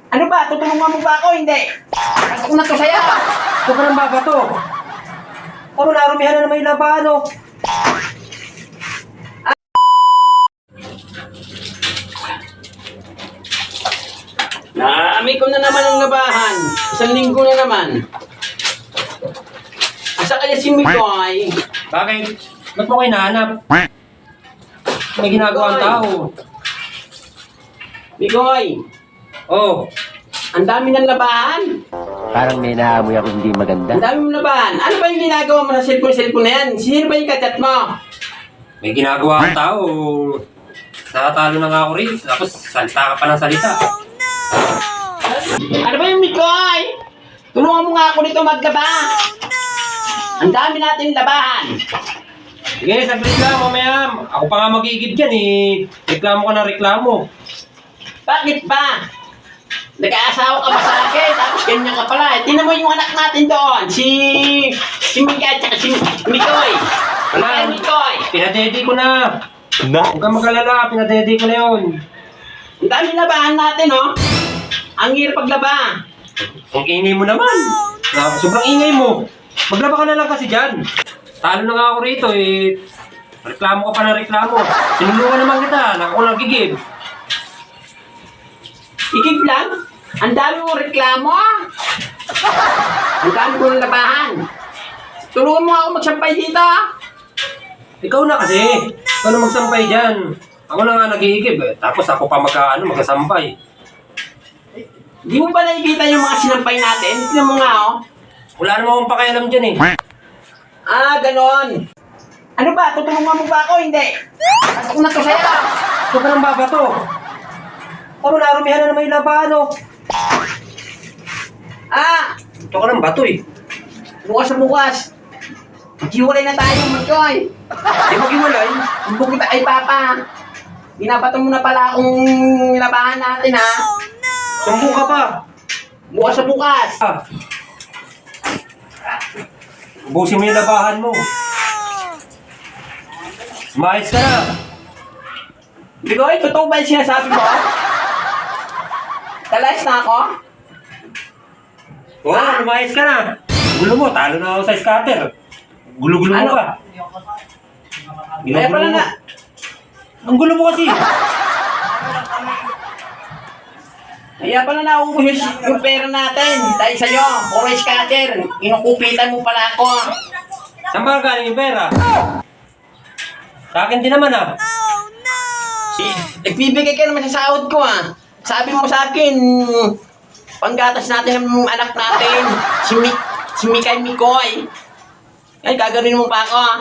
Ano ba? Tutulungan mo ba ako? Hindi. Ako na to sa'yo. Ito ka ng babato. Tama na, rumihan na naman yung labahan, oh. Naami ko na naman ang labahan. Isang linggo na naman. Asa kaya si Mikoy? Bakit? Ba't mo kayo nahanap? May ginagawa ang tao. Mikoy, Oh, ang dami ng labahan. Parang may naamoy ako hindi maganda. Ang dami mong labahan. Ano ba yung ginagawa mo sa cellphone na yan? Sino ba yung kachat mo? may ginagawa ang tao. Nakatalo na nga ako rin. Tapos salita ka pa ng salita. Ano ba yung Mikoy? Tulungan mo nga ako dito maglaba. Ang dami natin labahan. Sige, saglit lang, mamaya. Ako pa nga magigib dyan, eh. Reklamo ka na reklamo. Bakit ba? Nag-aasawa ka ba sa akin? Tapos ganyan ka pala. Tingnan mo yung anak natin doon. Si Mika at si Mikoy. Wala. Mikoy. Pinadedi ko na. Huwag kang mag-alala, pinadedi ko na yun. Ang dami labahan natin, oh. Ang hirap paglaba. Ang ingay mo naman. Sobrang ingay mo. Maglaba ka na lang kasi dyan. Talo na nga ako rito, eh. Reklamo ka pa na reklamo. Tinulungan naman kita, ako lang gigib. Ikig lang. Ang dami mong reklamo. Ang dami mong labahan. Tulungan mo ako magsampay dito, ah. Ikaw na kasi. Ikaw na magsampay dyan. Ako na nga nag-iigib, eh. Tapos ako pa magsasampay. Di mo ba nakikita yung mga sinampay natin? Tignan mo nga, oh. Wala naman akong pakialam dyan, eh. Ah, ganon. Ano ba? Tutulungan mo ba ako? Hindi. Ako na to sa'yo. Ito ka ng babato. Tama na, rumihan na naman yung labahan, oh. Ah, Ito ka ng bato, eh. bukas na bukas. Maghiwalay na tayo, Mikoy. Di maghiwalay. Sumbong kita ay Papa. Binabato mo na pala akong labahan natin, ha? Sumbong ka pa. Bukas na bukas. Ah. Ubusin mo yung labahan mo. Umayos ka na. Mikoy, totoo ba yung sinasabi mo? Talas na ako? Oo, umayos ka na. Gulo mo, talo na ako sa scatter. Gulo-gulo mo Ano? ka. Kaya pala mo. na. Ang gulo mo kasi. Kaya pala nauubos yung pera natin. Dahil sa'yo, puro scatter. Inukupitan mo pala ako. Saan ba galing yung pera? Sa akin din naman, ah. Nagbibigay ka naman sa sahod ko, ah. Sabi mo sa akin, panggatas natin ng anak natin. Si Mikay Mikoy. Ay, gagawin mo pa ako, ah.